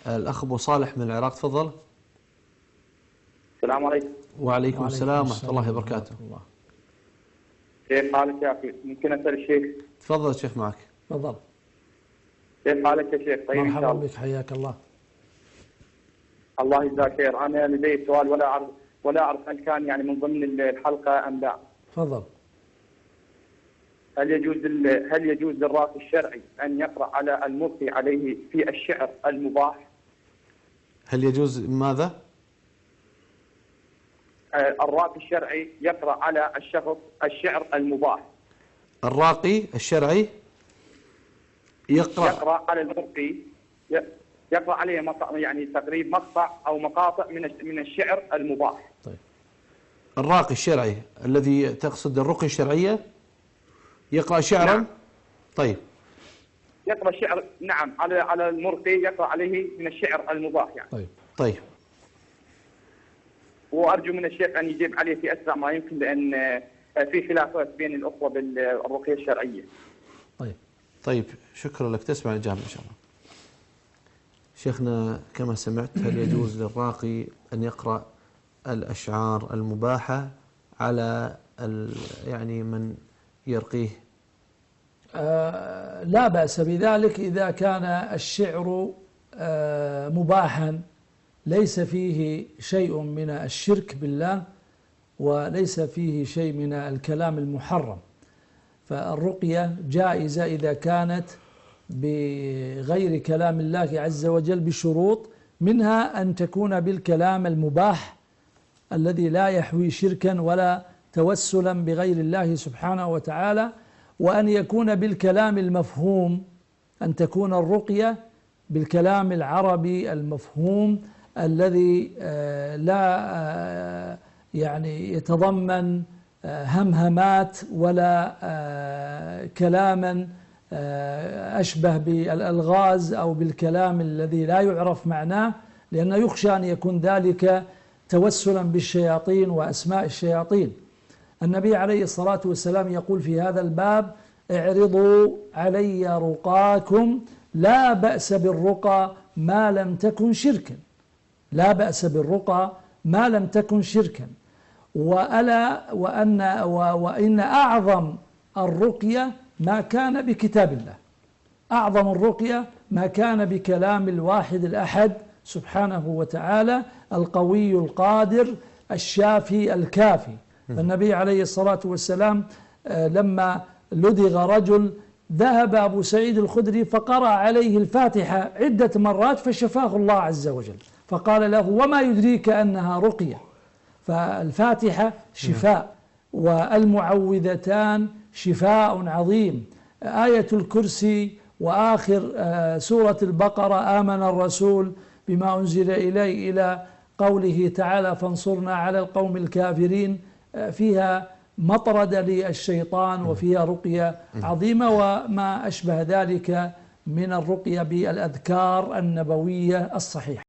الأخ أبو صالح من العراق، تفضل. السلام عليكم. وعليكم السلام ورحمة الله وبركاته. كيف حالك يا أخي؟ ممكن أسأل الشيخ؟ تفضل الشيخ معك. تفضل. كيف حالك يا شيخ؟ طيب إن شاء مرحبا الله. بك، حياك الله. الله يجزاك خير. أنا لدي سؤال ولا أعرف هل كان يعني من ضمن الحلقة أم لا. تفضل. هل يجوز للراقي الشرعي أن يقرأ على الملقي عليه في الشعر المباح؟ هل يجوز ماذا؟ الراقي الشرعي يقرأ على الشخص الشعر المباح. الراقي الشرعي يقرأ على الملقي، يقرأ عليه يعني تقريب مقطع أو مقاطع من الشعر المباح. طيب. الراقي الشرعي الذي تقصد الرقية الشرعية يقرأ شعرا؟ نعم. طيب. يقرأ شعر، نعم، على المرقي يقرأ عليه من الشعر المباح يعني. طيب. وأرجو من الشيخ أن يجيب عليه في أسرع ما يمكن، لأن في خلافات بين الأخوة بالرقية الشرعية. طيب شكرا لك، تسمع الإجابة إن شاء الله. شيخنا كما سمعت، هل يجوز للراقي أن يقرأ الأشعار المباحة على يعني من يرقيه؟ لا بأس بذلك إذا كان الشعر مباحا ليس فيه شيء من الشرك بالله وليس فيه شيء من الكلام المحرم، فالرقية جائزة إذا كانت بغير كلام الله عز وجل بشروط، منها أن تكون بالكلام المباح الذي لا يحوي شركا ولا توسلا بغير الله سبحانه وتعالى، وأن يكون بالكلام المفهوم، أن تكون الرقية بالكلام العربي المفهوم الذي لا يعني يتضمن همهمات ولا كلاما أشبه بالألغاز أو بالكلام الذي لا يعرف معناه، لأنه يخشى أن يكون ذلك توسلا بالشياطين وأسماء الشياطين. النبي عليه الصلاة والسلام يقول في هذا الباب: اعرضوا علي رقاكم، لا بأس بالرقى ما لم تكن شركا. لا بأس بالرقى ما لم تكن شركا. وإن أعظم الرقية ما كان بكتاب الله، أعظم الرقية ما كان بكلام الواحد الأحد سبحانه وتعالى القوي القادر الشافي الكافي. فالنبي عليه الصلاة والسلام لما لدغ رجل ذهب أبو سعيد الخدري فقرأ عليه الفاتحة عدة مرات فشفاه الله عز وجل، فقال له: وما يدريك أنها رقية؟ فالفاتحة شفاء، والمعوذتان شفاء عظيم. آية الكرسي وآخر سورة البقرة: آمن الرسول بما أنزل إليه إلى قوله تعالى: فانصرنا على القوم الكافرين، فيها مطردة للشيطان وفيها رقية عظيمة، وما أشبه ذلك من الرقية بالأذكار النبوية الصحيحة.